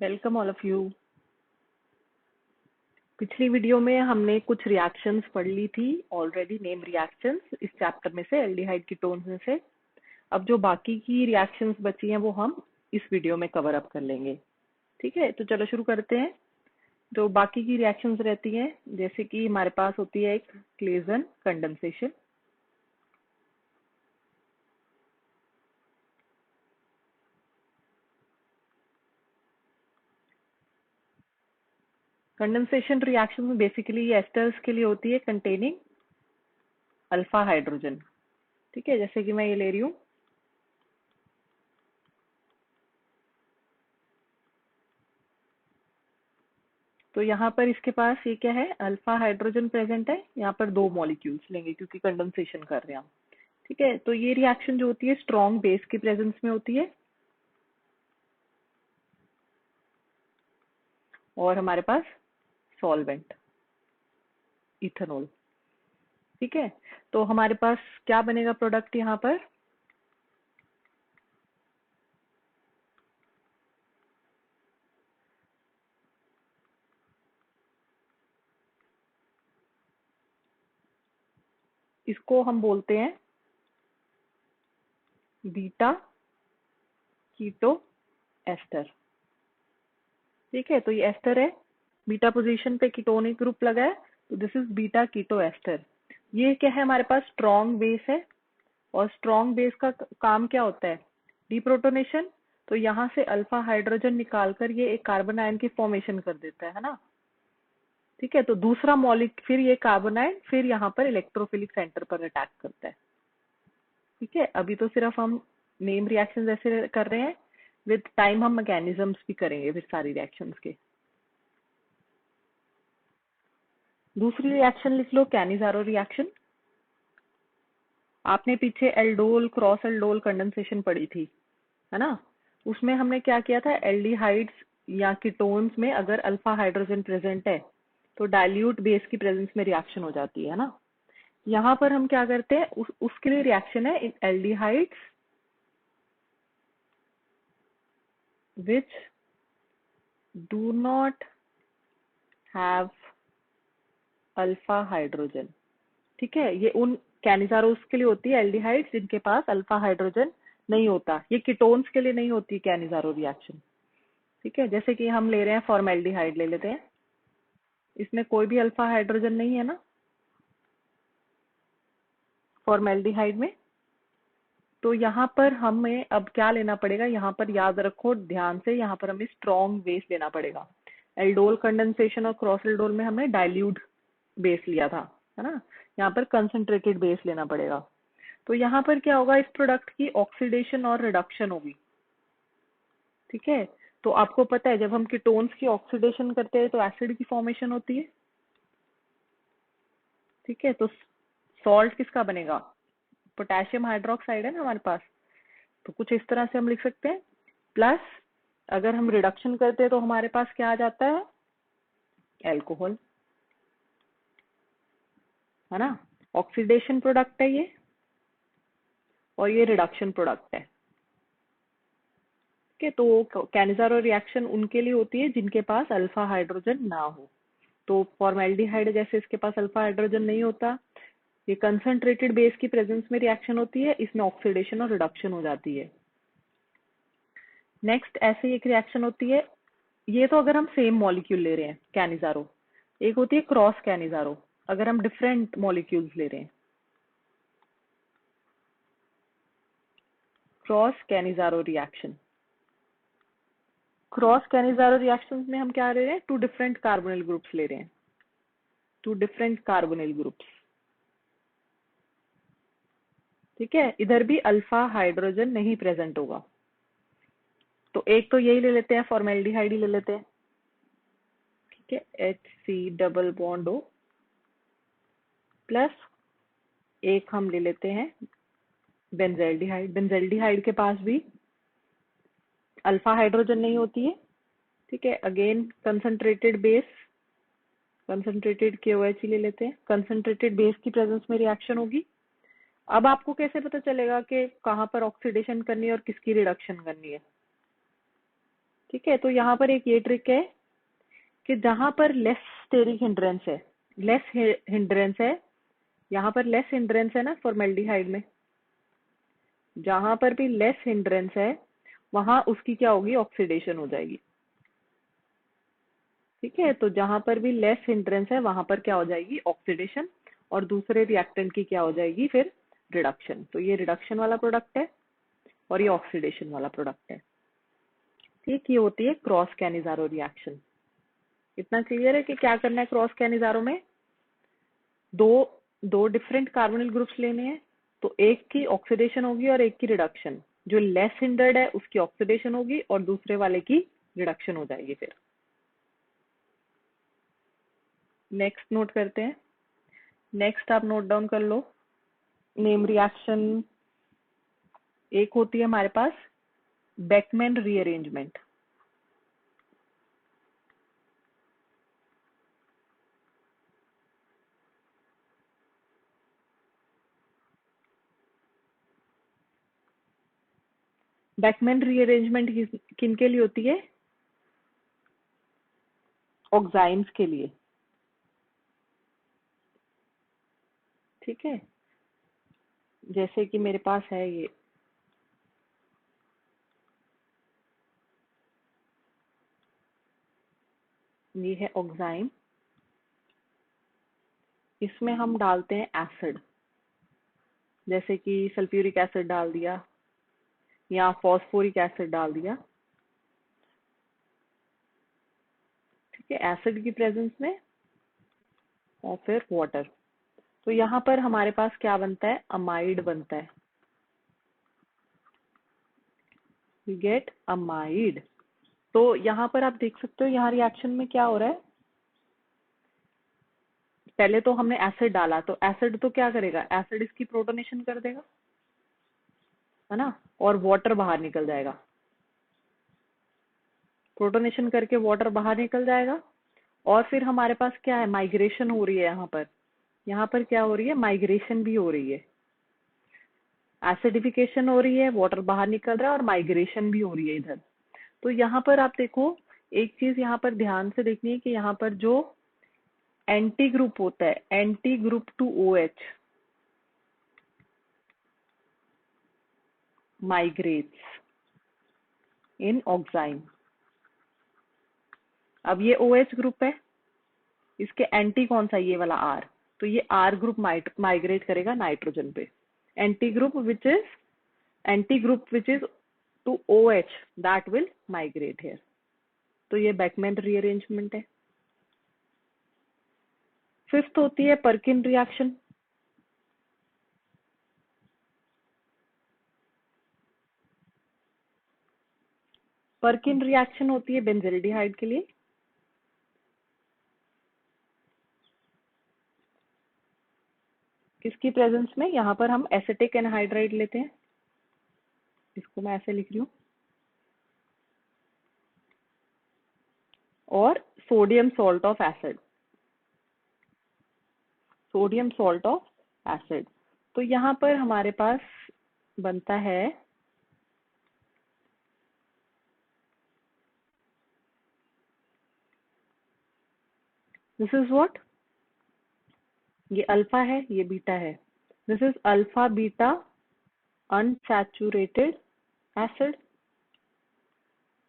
Welcome all of you. पिछली video में हमने कुछ रिएक्शंस पढ़ ली थी ऑलरेडी, नेम रिएक्शंस इस चैप्टर में से, एल्डिहाइड कीटोन्स में से। अब जो बाकी की रिएक्शंस बची हैं वो हम इस वीडियो में कवर अप कर लेंगे। ठीक है, तो चलो शुरू करते हैं। जो बाकी की रिएक्शंस रहती हैं, जैसे कि हमारे पास होती है एक क्लेजन कंडेंसेशन। कंडेंसेशन रिएक्शन में बेसिकली एस्टर्स के लिए होती है कंटेनिंग अल्फा हाइड्रोजन। ठीक है, जैसे कि मैं ये ले रही हूँ, तो यहाँ पर इसके पास ये क्या है, अल्फा हाइड्रोजन प्रेजेंट है। यहाँ पर 2 मॉलिक्यूल्स लेंगे क्योंकि कंडेंसेशन कर रहे हैं हम। ठीक है, तो ये रिएक्शन जो होती है स्ट्रॉन्ग बेस की प्रेजेंस में होती है और हमारे पास सॉल्वेंट इथेनॉल। ठीक है, तो हमारे पास क्या बनेगा प्रोडक्ट यहाँ पर, इसको हम बोलते हैं बीटा कीटो एस्टर। ठीक है, तो ये एस्टर है, बीटा पोजीशन पे कीटोनिक ग्रुप लगा है, तो this is beta keto ester. ये क्या है, हमारे पास स्ट्रॉन्ग बेस है और स्ट्रॉन्ग बेस का काम क्या होता है, डीप्रोटोनेशन। तो यहाँ से अल्फा हाइड्रोजन निकालकर ये एक कार्बन आयन की फॉर्मेशन कर देता है ना। ठीक है, तो दूसरा मॉलिक फिर ये कार्बन आयन फिर यहाँ पर इलेक्ट्रोफिलिक सेंटर पर अटैक करता है। ठीक है, अभी तो सिर्फ हम नेम रिएक्शन ऐसे कर रहे हैं, विद टाइम हम मैकेनिज्म्स भी करेंगे फिर सारी रिएक्शंस के। दूसरी रिएक्शन लिख लो, कैनिजारो रिएक्शन। आपने पीछे एल्डोल क्रॉस एल्डोल कंडेंसेशन पढ़ी थी, है ना। उसमें हमने क्या किया था, एल्डिहाइड्स या कीटोन्स में अगर अल्फा हाइड्रोजन प्रेजेंट है तो डाइल्यूट बेस की प्रेजेंस में रिएक्शन हो जाती है ना। यहाँ पर हम क्या करते हैं, उसके लिए रिएक्शन है in aldehydes which do not have alpha hydrogen. ठीक है, ये उन कैनिजारोस के लिए होती है, एल्डिहाइड्स जिनके पास अल्फा हाइड्रोजन नहीं होता। ये कीटोन्स के लिए नहीं होती कैनिजारो रिएक्शन। ठीक है, जैसे कि हम ले रहे हैं फॉर्मेल्डिहाइड ले लेते हैं, इसमें कोई भी अल्फा हाइड्रोजन नहीं है ना फॉर्मेल्डिहाइड में। तो यहाँ पर हमें अब क्या लेना पड़ेगा, यहाँ पर याद रखो ध्यान से, यहाँ पर हमें स्ट्रॉन्ग बेस लेना पड़ेगा। एल्डोल कंडेंसेशन और क्रॉस एल्डोल में हमने डाइल्यूट बेस लिया था, है ना। यहाँ पर कंसंट्रेटेड बेस लेना पड़ेगा। तो यहाँ पर क्या होगा, इस प्रोडक्ट की ऑक्सीडेशन और रिडक्शन होगी। ठीक है, तो आपको पता है जब हम कीटोन्स की ऑक्सीडेशन करते हैं तो एसिड की फॉर्मेशन होती है। ठीक है, तो सॉल्ट किसका बनेगा, पोटेशियम हाइड्रोक्साइड है ना हमारे पास। तो कुछ इस तरह से हम लिख सकते हैं, प्लस अगर हम रिडक्शन करते हैं तो हमारे पास क्या आ जाता है, एल्कोहल, है ना। ऑक्सीडेशन प्रोडक्ट है ये और ये रिडक्शन प्रोडक्ट है। ठीक है, तो कैनिजारो रिएक्शन उनके लिए होती है जिनके पास अल्फा हाइड्रोजन ना हो। तो फॉर्मेल्डिहाइड जैसे इसके पास अल्फा हाइड्रोजन नहीं होता, ये कंसंट्रेटेड बेस की प्रेजेंस में रिएक्शन होती है, इसमें ऑक्सीडेशन और रिडक्शन हो जाती है। नेक्स्ट ऐसे एक रिएक्शन होती है, ये तो अगर हम सेम मॉलिक्यूल ले रहे हैं कैनिजारो। एक होती है क्रॉस कैनिजारो, अगर हम डिफरेंट मॉलिक्यूल्स ले रहे हैं, cross Cannizzaro reaction. Cross Cannizzaro reaction में हम क्या ले रहे हैं, 2 डिफरेंट कार्बोनिल ग्रुप्स ले रहे हैं, 2 डिफरेंट कार्बोनिल ग्रुप्स। ठीक है, इधर भी अल्फा हाइड्रोजन नहीं प्रेजेंट होगा। तो एक तो यही ले लेते हैं, फॉर्मेल्डिहाइड ही ले लेते हैं। ठीक है, HC double bond O plus एक हम ले लेते हैं बेंजेल्डिहाइड। बेंजेल्डिहाइड के पास भी अल्फा हाइड्रोजन नहीं होती है। ठीक है, again concentrated base, concentrated KOH ही ले लेते हैं। कंसंट्रेटेड बेस की प्रेजेंस में रिएक्शन होगी। अब आपको कैसे पता चलेगा कि कहाँ पर ऑक्सीडेशन करनी है और किसकी रिडक्शन करनी है। ठीक है, तो यहाँ पर एक ये ट्रिक है कि जहां पर लेस स्टेरिक हिंड्रेंस है, लेस हिंड्रेंस है, यहाँ पर लेस हिंड्रेंस है ना फॉर्मेल्डिहाइड में, जहां पर भी लेस हिंड्रेंस है वहां उसकी क्या होगी, ऑक्सीडेशन हो जाएगी। ठीक है, तो जहां पर भी लेस हिंड्रेंस है वहां पर क्या हो जाएगी, ऑक्सीडेशन, और दूसरे रिएक्टेंट की क्या हो जाएगी फिर, रिडक्शन। तो ये रिडक्शन वाला प्रोडक्ट है और ये ऑक्सीडेशन वाला प्रोडक्ट है। ठीक, ये होती है क्रॉस कैनिजारो रिएक्शन। इतना क्लियर है कि क्या करना है क्रॉस कैनिजारो में, दो दो डिफरेंट कार्बोनिल ग्रुप्स लेने हैं, तो एक की ऑक्सीडेशन होगी और एक की रिडक्शन। जो लेस हिंडर्ड है उसकी ऑक्सीडेशन होगी और दूसरे वाले की रिडक्शन हो जाएगी। फिर नेक्स्ट नोट करते हैं। नेक्स्ट आप नोट डाउन कर लो, नेम रिएक्शन एक होती है हमारे पास बेकमैन रीअरेंजमेंट। बेकमैन रीअरेंजमेंट किन के लिए होती है, ऑक्साइम्स के लिए। ठीक है, जैसे कि मेरे पास है ये है ऑक्साइम, इसमें हम डालते हैं एसिड, जैसे कि सल्फ्यूरिक एसिड डाल दिया या फॉस्फोरिक एसिड डाल दिया। ठीक है, एसिड की प्रेजेंस में, और फिर वाटर। तो यहाँ पर हमारे पास क्या बनता है, अमाइड बनता है, वी गेट अमाइड। तो यहाँ पर आप देख सकते हो यहाँ रिएक्शन में क्या हो रहा है, पहले तो हमने एसिड डाला, तो एसिड तो क्या करेगा, एसिड इसकी प्रोटोनेशन कर देगा, है ना, और वाटर बाहर निकल जाएगा, प्रोटोनेशन करके वाटर बाहर निकल जाएगा। और फिर हमारे पास क्या है, माइग्रेशन हो रही है यहाँ पर क्या हो रही है, माइग्रेशन भी हो रही है, एसिडिफिकेशन हो रही है, वाटर बाहर निकल रहा है और माइग्रेशन भी हो रही है इधर। तो यहाँ पर आप देखो, एक चीज यहाँ पर ध्यान से देखनी है कि यहाँ पर जो एंटी ग्रुप होता है, anti group to OH migrates in oxime. अब ये OH ग्रुप है, इसके एंटी कौन सा, ये वाला R, तो ये R ग्रुप माइग्रेट करेगा नाइट्रोजन पे। Anti group which is to OH that will migrate here. तो ये बेकमैन रीअरेंजमेंट है। फिफ्थ होती है पर्किन रिएक्शन। पर्किन रिएक्शन होती है बेंजल्डिहाइड के लिए। किसकी प्रेजेंस में, यहाँ पर हम एसिटिक एनहाइड्राइड लेते हैं, इसको मैं ऐसे लिख रही हूँ, और sodium salt of acid, sodium salt of acid. तो यहाँ पर हमारे पास बनता है दिस इज व्हाट, ये अल्फा है, ये बीटा है, this is alpha beta unsaturated acid,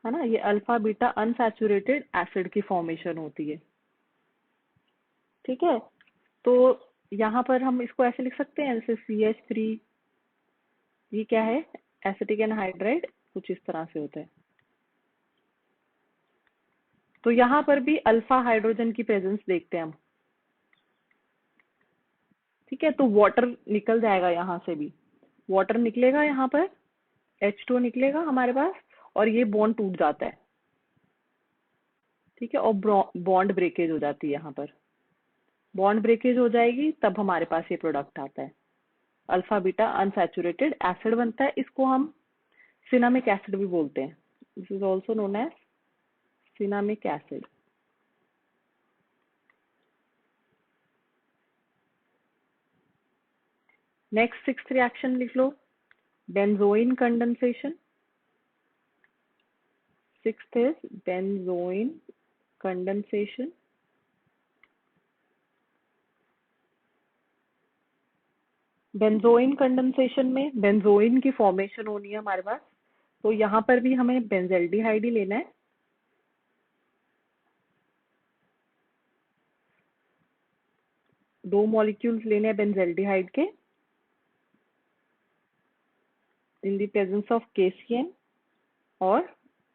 है ना, ये अल्फा बीटा अनसैचुरेटेड एसिड की फॉर्मेशन होती है। ठीक है, तो यहाँ पर हम इसको ऐसे लिख सकते हैं, जैसे CH3, ये क्या है, एसिटिक एनहाइड्राइड, कुछ इस तरह से होता है। तो यहाँ पर भी अल्फा हाइड्रोजन की प्रेजेंस देखते हैं हम। ठीक है, तो वाटर निकल जाएगा, यहाँ से भी वाटर निकलेगा, यहाँ पर H2 निकलेगा हमारे पास, और ये बॉन्ड टूट जाता है। ठीक है, और बॉन्ड ब्रेकेज हो जाती है, यहाँ पर बॉन्ड ब्रेकेज हो जाएगी, तब हमारे पास ये प्रोडक्ट आता है, अल्फा बीटा अनसैचुरेटेड एसिड बनता है। इसको हम सिनामिक एसिड भी बोलते हैं, this is also known as cinnamic acid. Next sixth reaction लिख लो, benzoin condensation. Sixth is benzoin condensation. Benzoin condensation में बेंजोइन की फॉर्मेशन होनी है हमारे पास, तो यहाँ पर भी हमें बेंजेल्डिहाइड ही लेना है। दो मॉलिक्यूल्स लेने हैं बेंजेल्डिहाइड के in the presence of KCN और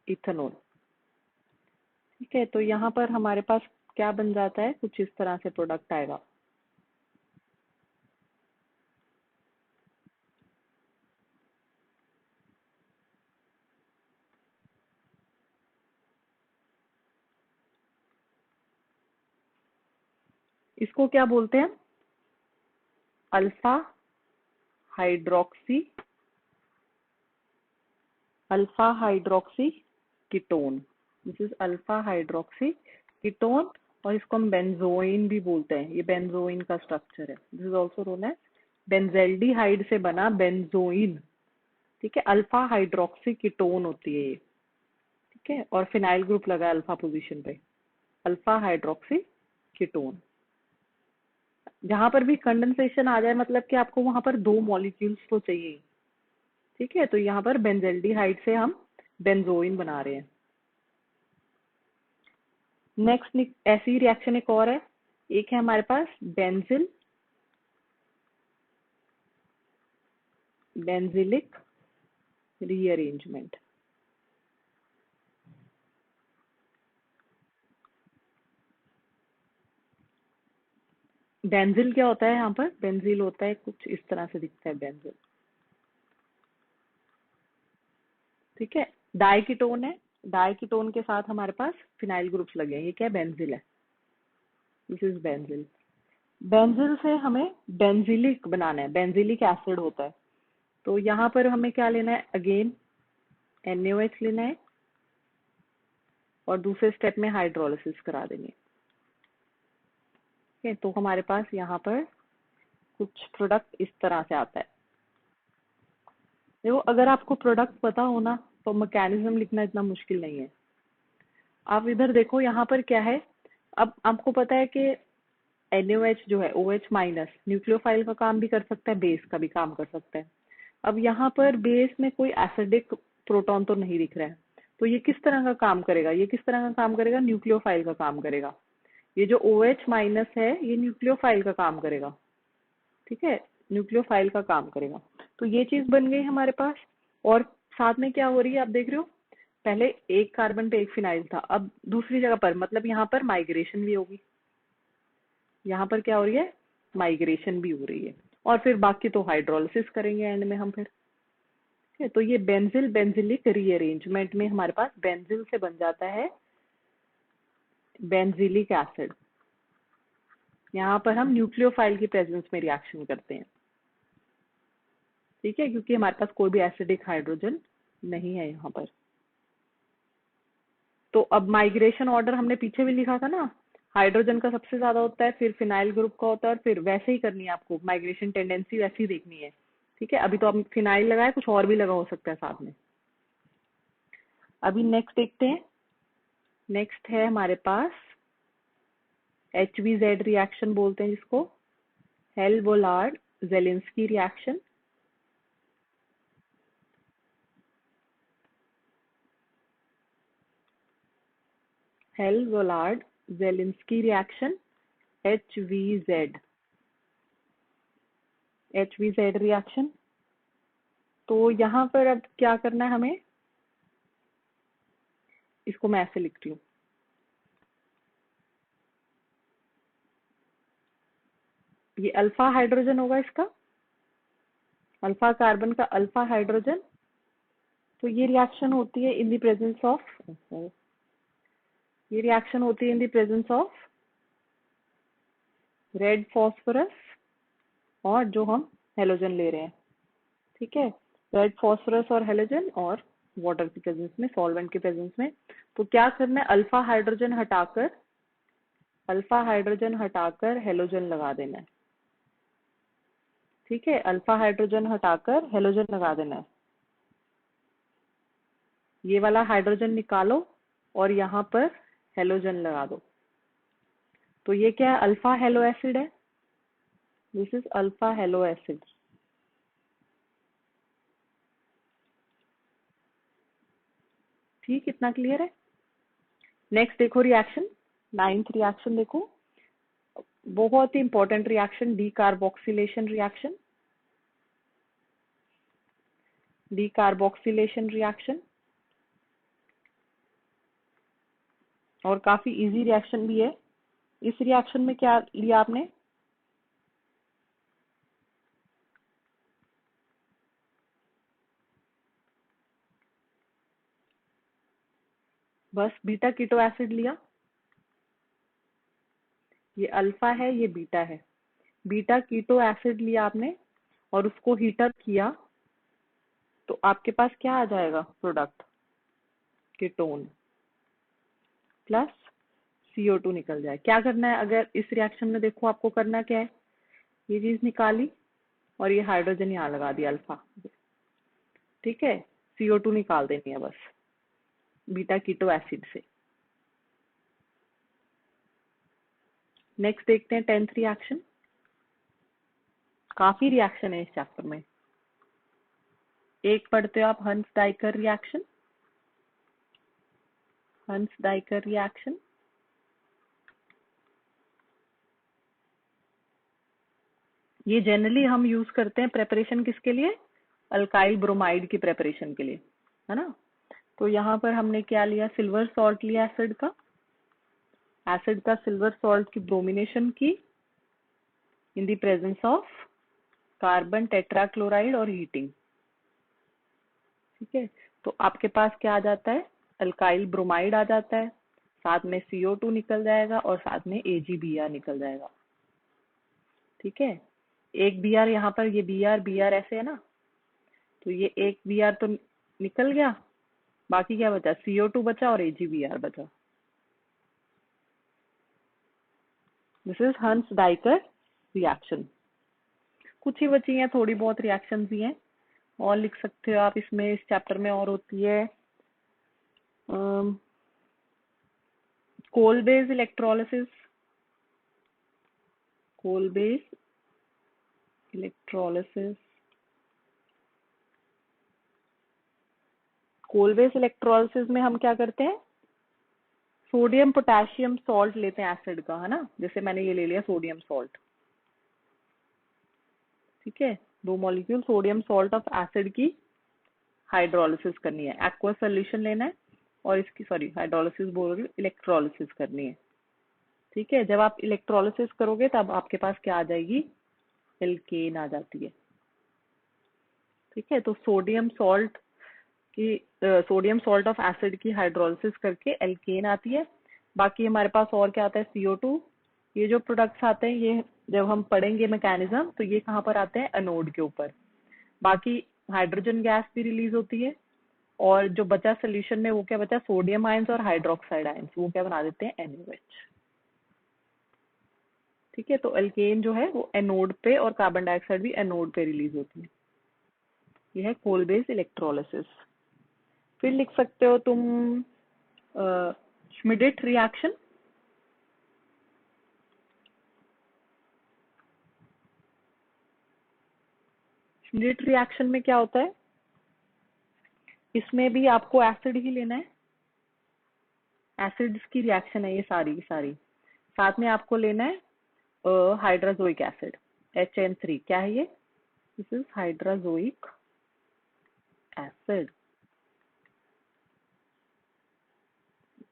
इथेनॉल। ठीक है, तो यहाँ पर हमारे पास क्या बन जाता है, कुछ इस तरह से प्रोडक्ट आएगा। इसको क्या बोलते हैं, alpha hydroxy ketone. This is alpha hydroxy ketone, और इसको हम बेंजोइन भी बोलते हैं। ये बेंजोइन का स्ट्रक्चर है। This is also known as benzaldehyde से बना बेंजोइन। ठीक है, अल्फा हाइड्रोक्सी कीटोन होती है ये। ठीक है, और फिनाइल ग्रुप लगा है अल्फा पोजीशन पे, अल्फा हाइड्रोक्सी कीटोन। जहां पर भी कंडेंसेशन आ जाए मतलब कि आपको वहां पर दो मॉलिक्यूल्स तो चाहिए। ठीक है, तो यहाँ पर बेंजेल्डिहाइड से हम बेंजोइन बना रहे हैं। नेक्स्ट ऐसी रिएक्शन एक और है, एक है हमारे पास बेंजिलिक रीअरेंजमेंट। बेंजिल क्या होता है, यहाँ पर बेंजिल होता है कुछ इस तरह से दिखता है बेंजिल। ठीक है, डाइकीटोन है, डाइकीटोन के साथ हमारे पास फिनाइल ग्रुप्स लगे हैं। ये क्या बेंजिल है, दिस इज बेंजिल। बेंजिल से हमें बेंजिलिक बनाना है, बेंजिलिक एसिड होता है। तो यहाँ पर हमें क्या लेना है, अगेन NaOH लेना है और दूसरे स्टेप में हाइड्रोलिसिस करा देंगे। ठीक है, तो हमारे पास यहाँ पर कुछ प्रोडक्ट इस तरह से आता है। देखो, अगर आपको प्रोडक्ट पता हो ना तो मैकेनिज्म लिखना इतना मुश्किल नहीं है। आप इधर देखो, यहाँ पर क्या है, अब आपको पता है कि NaOH जो है OH माइनस न्यूक्लियोफाइल का काम भी कर सकता है, बेस का भी काम कर सकता है। अब यहाँ पर बेस में कोई एसिडिक प्रोटॉन तो नहीं दिख रहा है, तो ये किस तरह का काम करेगा, ये किस तरह का काम करेगा, न्यूक्लियोफाइल का काम करेगा। ये जो OH माइनस है ये न्यूक्लियोफाइल का काम करेगा। ठीक है, न्यूक्लियोफाइल का काम करेगा। तो ये चीज बन गई हमारे पास। और साथ में क्या हो रही है, आप देख रहे हो, पहले एक कार्बन पे एक फिनाइल था, अब दूसरी जगह पर मतलब यहाँ पर माइग्रेशन भी होगी। यहाँ पर क्या हो रही है, माइग्रेशन भी हो रही है। और फिर बाकी तो हाइड्रोलिसिस करेंगे एंड में हम फिर। ठीक है, तो ये बेंजिलिक रीअरेंजमेंट में हमारे पास बेंजिल से बन जाता है बेंजिलिक एसिड। यहाँ पर हम न्यूक्लियोफाइल की प्रेजेंस में रिएक्शन करते हैं। ठीक है, क्योंकि हमारे पास कोई भी एसिडिक हाइड्रोजन नहीं है यहाँ पर। तो अब माइग्रेशन ऑर्डर हमने पीछे भी लिखा था ना, हाइड्रोजन का सबसे ज्यादा होता है, फिर फिनाइल ग्रुप का होता है, और फिर वैसे ही करनी है आपको, माइग्रेशन टेंडेंसी वैसी ही देखनी है। ठीक है, अभी तो अब फिनाइल लगाए, कुछ और भी लगा हो सकता है साथ में। अभी नेक्स्ट देखते हैं। नेक्स्ट है हमारे पास HVZ रिएक्शन बोलते हैं जिसको, Hell Volhard Zelinsky reaction. Hell Volhard Zelinsky reaction, HVZ reaction. तो यहाँ पर अब क्या करना है हमें, इसको मैं ऐसे लिखती हूँ, ये अल्फा हाइड्रोजन होगा इसका, अल्फा कार्बन का अल्फा हाइड्रोजन। तो ये रिएक्शन होती है इन द प्रेजेंस ऑफ, ये रिएक्शन होती है in the presence of red phosphorus और जो हम हेलोजन ले रहे हैं। ठीक है, रेड फॉस्फोरस और हेलोजन और वाटर की प्रेजेंस में, सॉल्वेंट की प्रेजेंस में। तो क्या करना है, अल्फा हाइड्रोजन हटाकर हेलोजन लगा देना है। ठीक है, अल्फा हाइड्रोजन हटाकर हेलोजन लगा देना है। ये वाला हाइड्रोजन निकालो और यहाँ पर हेलोजन लगा दो। तो ये क्या है, अल्फा हेलो एसिड है। This is alpha hello acid. ठीक, इतना क्लियर है। नेक्स्ट देखो रिएक्शन, 9th रिएक्शन देखो, बहुत ही important reaction, decarboxylation reaction. Decarboxylation reaction, और काफी इजी रिएक्शन भी है। इस रिएक्शन में क्या लिया आपने, बस बीटा कीटो एसिड लिया। ये अल्फा है, ये बीटा है। बीटा कीटो एसिड लिया आपने और उसको हीटर किया, तो आपके पास क्या आ जाएगा प्रोडक्ट, कीटोन प्लस CO2 निकल जाए। क्या करना है, अगर इस रिएक्शन में देखो आपको करना क्या है, ये चीज निकाली और ये हाइड्रोजन यहाँ लगा दिया अल्फा। ठीक है, CO2 निकाल देनी है बस बीटा कीटो एसिड से। नेक्स्ट देखते हैं 10th रिएक्शन। काफी रिएक्शन है इस चैप्टर में। एक पढ़ते हो आप हंस डाइकर रिएक्शन। हंस डाइकर रिएक्शन, ये जनरली हम यूज करते हैं प्रेपरेशन किसके लिए, अल्काइल ब्रोमाइड की प्रेपरेशन के लिए, है ना। तो यहाँ पर हमने क्या लिया, सिल्वर सॉल्ट लिया एसिड का। एसिड का सिल्वर सॉल्ट की ब्रोमिनेशन की in the presence of carbon tetrachloride और हीटिंग। ठीक है, तो आपके पास क्या आ जाता है, अल्काइल ब्रोमाइड आ जाता है, साथ में CO2 निकल जाएगा और साथ में AgBr निकल जाएगा। ठीक है, एक Br यहाँ पर, ये Br ऐसे है ना, तो ये एक Br तो निकल गया, बाकी क्या बचा, CO2 बचा और AgBr बचा। दिस इज हंस डाइकर रिएक्शन। कुछ ही बची हैं, थोड़ी बहुत रिएक्शंस ही हैं, और लिख सकते हो आप इसमें, इस चैप्टर में। और होती है Kolbe's electrolysis. Kolbe's electrolysis, Kolbe's electrolysis में हम क्या करते हैं, सोडियम पोटेशियम सॉल्ट लेते हैं एसिड का, है ना। जैसे मैंने ये ले लिया सोडियम सॉल्ट। ठीक है, 2 molecule sodium salt of acid की हाइड्रोलिसिस करनी है, एक्वा सोल्यूशन लेना है और इसकी, सॉरी हाइड्रोलिसिस बोल रही हूँ, इलेक्ट्रोलिसिस करनी है। ठीक है, जब आप इलेक्ट्रोलिसिस करोगे तब आपके पास क्या आ जाएगी, एल्केन आ जाती है। ठीक है, तो सोडियम सॉल्ट की, सोडियम सॉल्ट ऑफ एसिड की हाइड्रोलिसिस करके एल्केन आती है। बाकी हमारे पास और क्या आता है, CO2। ये जो प्रोडक्ट्स आते हैं, ये जब हम पढ़ेंगे मैकेनिज्म, तो ये कहाँ पर आते हैं, एनोड के ऊपर। बाकी हाइड्रोजन गैस भी रिलीज होती है, और जो बचा सोल्यूशन में वो क्या बचा, सोडियम आयंस और हाइड्रोक्साइड आयंस, वो क्या बना देते हैं, NaOH। ठीक है, तो एल्केन जो है वो एनोड पे, और कार्बन डाइऑक्साइड भी एनोड पे रिलीज होती है। ये है कोल बेस इलेक्ट्रोलिसिस। फिर लिख सकते हो तुम श्मिडिट रिएक्शन। श्मिडिट रिएक्शन में क्या होता है, इसमें भी आपको एसिड ही लेना है, एसिड्स की रिएक्शन है ये सारी की सारी। साथ में आपको लेना है हाइड्राजोइक एसिड, HN3। क्या है ये, दिस इज हाइड्राजोइक एसिड।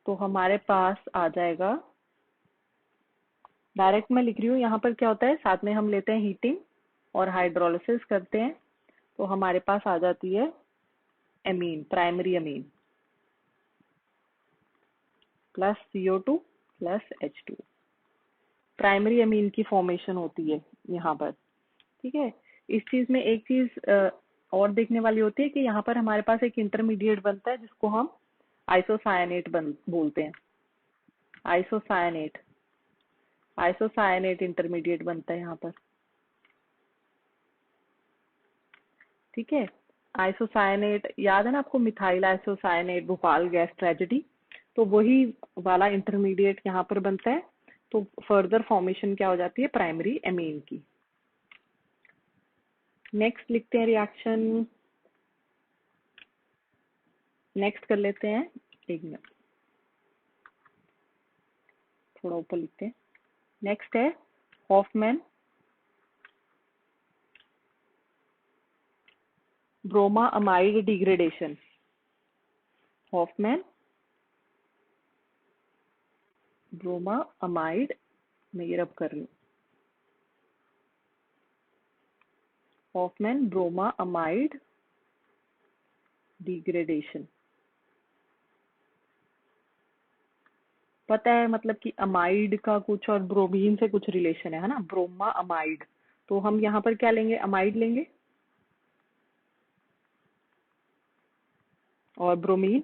तो हमारे पास आ जाएगा, डायरेक्ट मैं लिख रही हूँ, यहाँ पर क्या होता है, साथ में हम लेते हैं हीटिंग और हाइड्रोलिसिस करते हैं, तो हमारे पास आ जाती है amine, primary amine plus CO2 plus H2। Primary amine की फॉर्मेशन होती है यहाँ पर। ठीक है, इस चीज में एक चीज और देखने वाली होती है कि यहाँ पर हमारे पास एक इंटरमीडिएट बनता है जिसको हम आइसोसायनेट बोलते हैं। आइसोसायनेट, आइसोसायनेट इंटरमीडिएट बनता है यहाँ पर। ठीक है, आइसोसायनेट याद है ना आपको, methyl isocyanate, Bhopal gas tragedy, तो वही वाला इंटरमीडिएट यहाँ पर बनता है। तो फर्दर फॉर्मेशन क्या हो जाती है, प्राइमरी एमीन की। नेक्स्ट लिखते हैं रिएक्शन, नेक्स्ट कर लेते हैं, एक मिनट थोड़ा ऊपर लिखते हैं। नेक्स्ट है Hofmann bromamide degradation. Hofmann bromamide, मैं ये रब कर रही हूँ, हॉफमैन ब्रोमा अमाइड डिग्रेडेशन। पता है मतलब कि अमाइड का कुछ और ब्रोमीन से कुछ रिलेशन है ना, ब्रोमा अमाइड। तो हम यहाँ पर क्या लेंगे, अमाइड लेंगे और bromine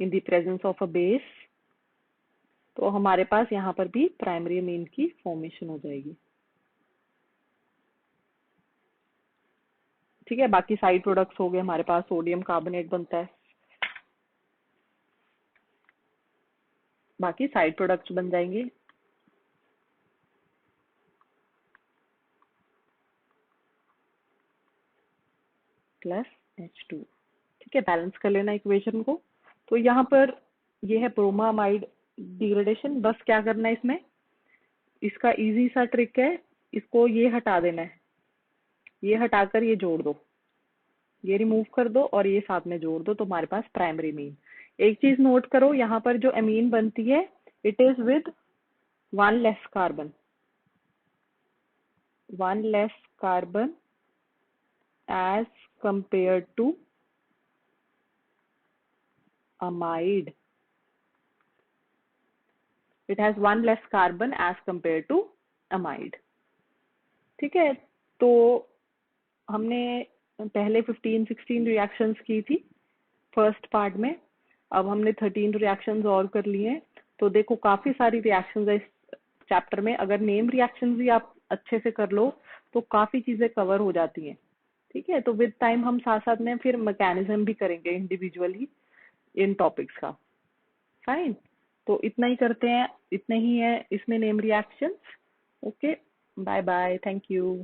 in the presence of a base, तो हमारे पास यहाँ पर भी प्राइमरी अमीन की फॉर्मेशन हो जाएगी। ठीक है, बाकी साइड प्रोडक्ट्स हो गए हमारे पास, सोडियम कार्बोनेट बनता है, बाकी साइड प्रोडक्ट्स बन जाएंगे। Plus H2। ठीक है, बैलेंस कर लेना इक्वेशन को। तो यहाँ पर ये है ब्रोमामाइड डिग्रेडेशन। बस क्या करना है इसमें, इसका इजी सा ट्रिक है, इसको ये हटा देना है, ये हटाकर ये जोड़ दो, ये रिमूव कर दो और ये साथ में जोड़ दो, तो हमारे पास प्राइमरी अमीन। एक चीज नोट करो, यहाँ पर जो अमीन बनती है it is with one less carbon, one less carbon as compared to amide. It has one less carbon as compared to amide. ठीक है, तो हमने पहले 15-16 रिएक्शंस की थी फर्स्ट पार्ट में, अब हमने 13 रिएक्शंस और कर लिए हैं। तो देखो काफी सारी रिएक्शंस है इस चैप्टर में, अगर नेम रिएक्शंस भी आप अच्छे से कर लो तो काफी चीजें कवर हो जाती हैं। ठीक है, तो विद टाइम हम साथ साथ में फिर मैकेनिज्म भी करेंगे इंडिविजुअली इन टॉपिक्स का। फाइन, तो इतना ही करते हैं, इतना ही है इसमें name reactions. Okay, bye bye, thank you.